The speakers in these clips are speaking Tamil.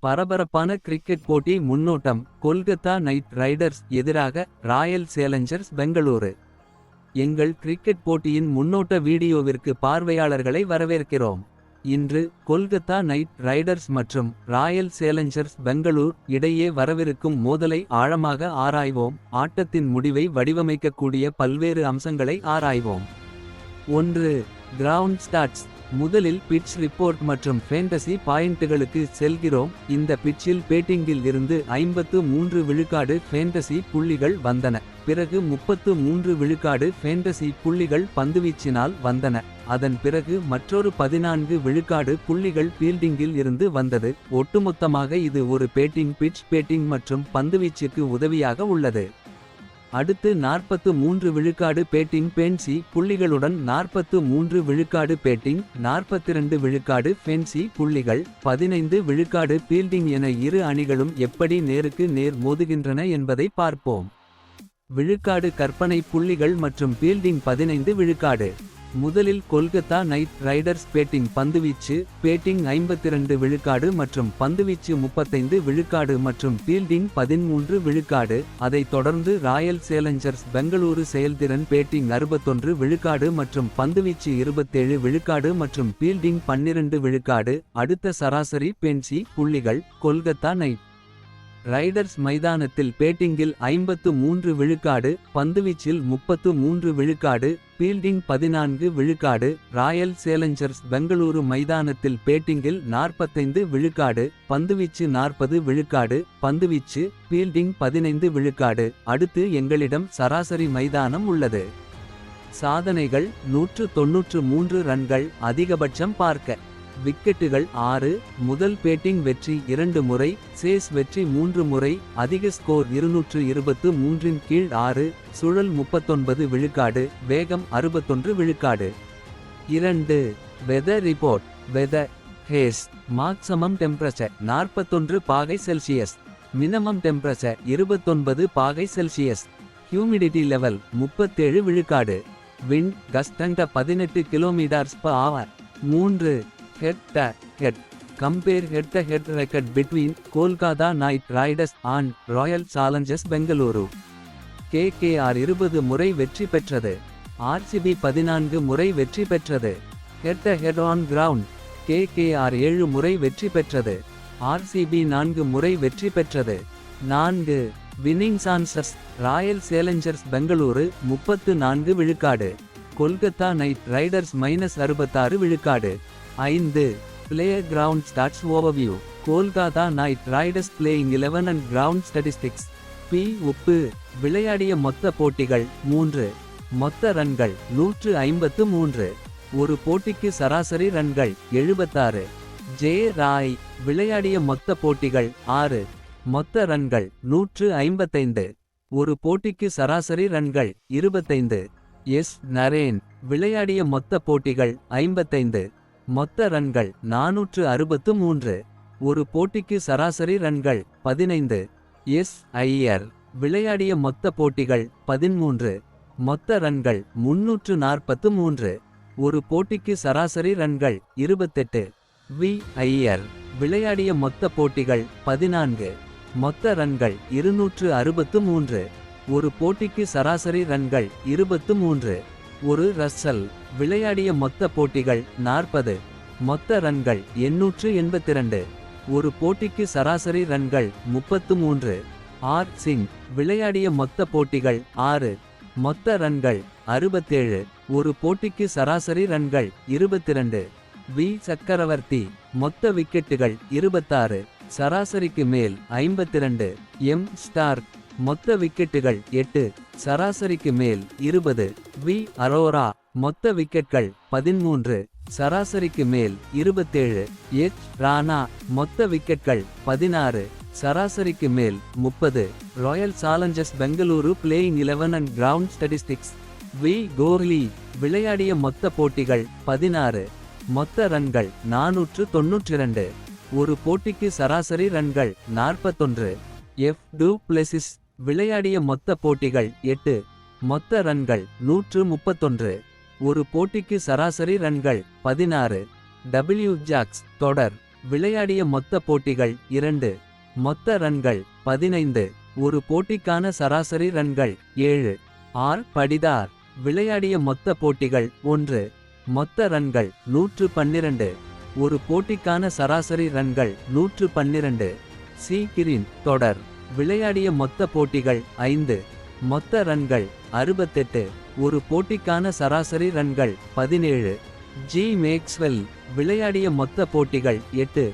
பரபரப்பான கிரிக்கெட் போட்டி முன்னோட்டம். கொல்கத்தா நைட் ரைடர்ஸ் எதிராக ராயல் சேலஞ்சர்ஸ் பெங்களூரு. எங்கள் கிரிக்கெட் போட்டியின் முன்னோட்ட வீடியோவிற்கு பார்வையாளர்களை வரவேற்கிறோம். இன்று கொல்கத்தா நைட் ரைடர்ஸ் மற்றும் ராயல் சேலஞ்சர்ஸ் பெங்களூர் இடையே வரவிருக்கும் மோதலை ஆழமாக ஆராய்வோம். ஆட்டத்தின் முடிவை வடிவமைக்கக்கூடிய பல்வேறு அம்சங்களை ஆராய்வோம். 1. Ground stats. முதலில் பிட்ச் ரிப்போர்ட் மற்றும் ஃபேண்டசி பாயிண்டுகளுக்கு செல்கிறோம். இந்த பிட்சில் பேட்டிங்கில் இருந்து 53 விழுக்காடு ஃபேண்டசி புள்ளிகள் வந்தன. பிறகு 33 விழுக்காடு ஃபேண்டசி புள்ளிகள் பந்துவீச்சினால் வந்தன. அதன் பிறகு மற்றொரு 14 விழுக்காடு புள்ளிகள் ஃபீல்டிங்கில் இருந்து வந்தது. ஒட்டுமொத்தமாக இது ஒரு பேட்டிங் பிட்ச். பேட்டிங் மற்றும் பந்துவீச்சுக்கு உதவியாக உள்ளது. அடுத்து 43 விழுக்காடு பேட்டிங் ஃபேன்சி புள்ளிகளுடன் 43 விழுக்காடு பேட்டிங், 42 விழுக்காடு ஃபேன்சி புள்ளிகள், 15 விழுக்காடு ஃபீல்டிங் என இரு அணிகளும் எப்படி நேருக்கு நேர் மோதுகின்றன என்பதை பார்ப்போம். விழுக்காடு கற்பனை புள்ளிகள் மற்றும் ஃபீல்டிங் 15 விழுக்காடு. முதலில் கொல்கத்தா நைட் ரைடர்ஸ் பேட்டிங். பந்துவீச்சு பேட்டிங் 52 விழுக்காடு மற்றும் பந்துவீச்சு 35 விழுக்காடு மற்றும் ஃபீல்டிங் 13 விழுக்காடு. அதைத் தொடர்ந்து ராயல் சேலஞ்சர்ஸ் பெங்களூரு செயல்திறன் பேட்டிங் 61 விழுக்காடு மற்றும் பந்துவீச்சு 27 விழுக்காடு மற்றும் ஃபீல்டிங் 12 விழுக்காடு. அடுத்த சராசரி ஃபேன்சி புள்ளிகள். கொல்கத்தா நைட் ரைடர்ஸ் மைதானத்தில் பேட்டிங்கில் 53 விழுக்காடு, பந்துவீச்சில் 33 விழுக்காடு, ஃபீல்டிங் 14 விழுக்காடு. ராயல் சேலஞ்சர்ஸ் பெங்களூரு மைதானத்தில் பேட்டிங்கில் 45 விழுக்காடு, பந்துவீச்சு 40 விழுக்காடு, பந்துவீச்சு, ஃபீல்டிங் 15 விழுக்காடு. அடுத்து எங்களிடம் சராசரி மைதானம் உள்ளது. சாதனைகள் 193 ரன்கள் அதிகபட்சம் பார்க்க. விக்கெட்டுகள் 6. முதல் பேட்டிங் வெற்றி 2 முறை, சேஸ் வெற்றி 3 முறை. அதிக ஸ்கோர் 223 இன் கீழ் 6. சுழல் 39 விழுக்காடு, வேகம் 61 விழுக்காடு. 2. Weather report. Weather haze. Maximum temperature 41 பாகை செல்சியஸ். மினிமம் டெம்பரேச்சர் 29 பாகை செல்சியஸ். ஹியூமிடிட்டி லெவல் 37 விழுக்காடு. Wind gust 18 km/h. 3. Head to head. Compare head-to-head record between Kolkata Knight Riders and Royal Challengers Bengaluru. KKR 20 முறை வெற்றி பெற்றது. RCB 14 முறை வெற்றி பெற்றது. Head-to-head on ground. KKR 7 முறை வெற்றி பெற்றது. RCB 4 முறை வெற்றி பெற்றது. 4. Winning chances. Royal Challengers Bengaluru 34 விழுக்காடு. கொல்கத்தா நைட் ரைடர்ஸ் -66 விழுக்காடு. 5. Player ground stats overview. Kolkata Knight Riders playing 11 and ground statistics. P. உப்பு. விளையாடிய மொத்த போட்டிகள் 3. மொத்த ரன்கள் 153. ஒரு போட்டிக்கு சராசரி ரன்கள் 76. J. ராய். விளையாடிய மொத்த போட்டிகள் 6. மொத்த ரன்கள் 155. ஒரு போட்டிக்கு சராசரி ரன்கள் 25. S. நரேன். விளையாடிய மொத்த போட்டிகள் 55. மொத்த ரன்கள் 463. ஒரு போட்டிக்கு சராசரி ரன்கள் 15. எஸ். ஐயர். விளையாடிய மொத்த போட்டிகள் 13. மொத்த ரன்கள் 343. ஒரு போட்டிக்கு சராசரி ரன்கள் 28. வி. ஐயர். விளையாடிய மொத்த போட்டிகள் 14. மொத்த ரன்கள் 263. ஒரு போட்டிக்கு சராசரி ரன்கள் 23. ஒரு ரஸ்ஸல். விளையாடிய மொத்த போட்டிகள் 40. மொத்த ரன்கள் 882. ஒரு போட்டிக்கு சராசரி ரன்கள் 33. ஆர். சிங். விளையாடிய மொத்த போட்டிகள் 6. மொத்த ரன்கள் 67. ஒரு போட்டிக்கு சராசரி ரன்கள் 22. வி. சக்கரவர்த்தி. மொத்த விக்கெட்டுகள் 26. சராசரிக்கு மேல் 52. எம். ஸ்டார்க். மொத்த விக்கெட்டுகள் 8. சராசரிக்கு மேல் 20. வி. அரோரா. மொத்த விக்கெட்கள் 13. சராசரிக்கு மேல் 27. எச். ராணா. மொத்த விக்கெட்கள் 16. சராசரிக்கு மேல் 30. Royal Challengers Bengaluru playing 11 and ground statistics. V. Kohli. விளையாடிய மொத்த போட்டிகள் 16. மொத்த ரன்கள் 492. ஒரு போட்டிக்கு சராசரி ரன்கள் 41. எஃப். Du Plessis. விளையாடிய மொத்த போட்டிகள் 8. மொத்த ரன்கள் 131. ஒரு போட்டிக்கு சராசரி ரன்கள் 16. W Jacks. தொடர் விளையாடிய மொத்த போட்டிகள் 2. மொத்த ரன்கள் 15. ஒரு போட்டிக்கான சராசரி ரன்கள் 7. ஆர் படிதார். விளையாடிய மொத்த போட்டிகள் 1. மொத்த ரன்கள் 112. ஒரு போட்டிக்கான சராசரி ரன்கள் 112. சி கிரீன் தொடர். விளையாடிய மொத்த போட்டிகள் 5. மொத்த ரன்கள் 68. ஒரு போட்டிக்கான சராசரி ரன்கள் 17. G Maxwell. விளையாடிய மொத்த போட்டிகள் 8.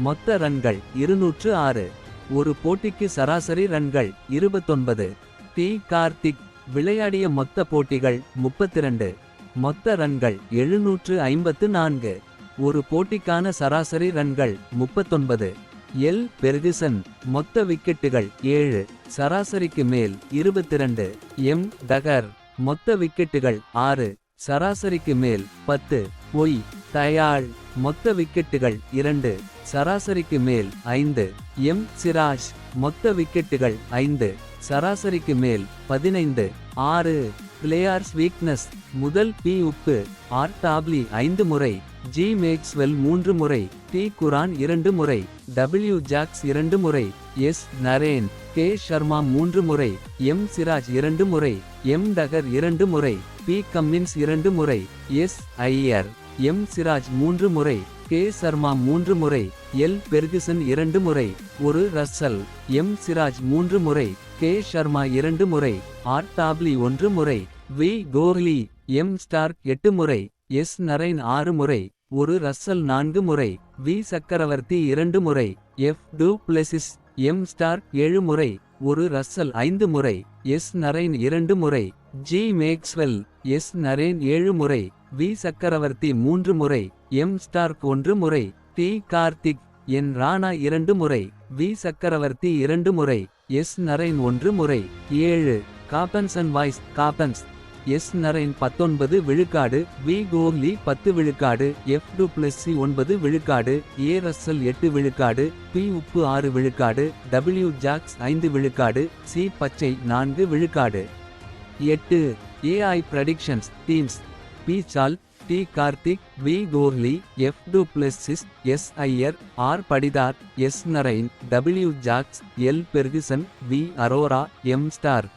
மொத்த ரன்கள் 206. ஒரு போட்டிக்கு சராசரி ரன்கள் 29. டி கார்த்திக். விளையாடிய மொத்த போட்டிகள் 32. மொத்த ரன்கள் 754. ஒரு போட்டிக்கான சராசரி ரன்கள் 39. L Ferguson. மொத்த விக்கெட்டுகள் 7. சராசரிக்கு மேல் 22. M Tucker. மொத்த விக்கெட்டுகள் 6. சராசரிக்கு மேல் 10. ஒய் தயாள். மொத்த விக்கெட்டுகள் 2. சராசரிக்கு மேல் 5. எம் சிராஜ். மொத்த விக்கெட்டுகள் 5. சராசரிக்கு மேல் 15. 6. Players weakness. முதல் பி உப்பு. ஆர் டாப்லி 5 முறை. ஜி மேக்ஸ்வெல் 3 முறை. டி குரான் 2 முறை. டபிள்யூ ஜாக்ஸ் 2 முறை. எஸ் நரேன். கே ஷர்மா 3 முறை. எம் சிராஜ் 2 முறை. எம் டகர் 2 முறை. பி கம்மின்ஸ் 2 முறை. எஸ் ஐயர். எம் சிராஜ் 3 முறை. கே சர்மா 3 முறை. எல் பெர்குசன் 2 முறை. ஒரு ரஸ்ஸல். எம் சிராஜ் 3 முறை. கே ஷர்மா 2 முறை. ஆர் டாப்லி 1 முறை. வி கோர்லி. எம் ஸ்டார்க் 8 முறை. எஸ் நரைன் 6 முறை. ஒரு ரஸ்ஸல் 4 முறை. வி சக்கரவர்த்தி 2 முறை. F du Plessis. M Starc 7 முறை. ஒரு ரஸ்ஸல் 5 முறை. எஸ் நரைன் 2 முறை. G Maxwell. எஸ் நரேன் 7 முறை. வி சக்கரவர்த்தி 3 முறை. எம் ஸ்டார்க் 1 முறை. டி கார்த்திக். என் ராணா 2 முறை. வி சக்கரவர்த்தி 2 முறை. எஸ் நரைன் 1 முறை. 7. காப்பன்சன் வாய்ஸ் காப்பன்ஸ். எஸ் நரைன் 19 விழுக்காடு. வி கோர்லி 10 விழுக்காடு. எஃப் டு பிளஸ்ஸி 9 விழுக்காடு. ஏ ரஸ்ஸல் 8 விழுக்காடு. பி உப்பு 6 விழுக்காடு. டபிள்யூ ஜாக்ஸ் 5 விழுக்காடு. சி பச்சை 4 விழுக்காடு. 8. AI predictions teams. P Salt. D Karthik. V Kohli. F du Plessis. S Iyer. R Patidar. S Narine. W Jacks. L Ferguson. V Arora. M star.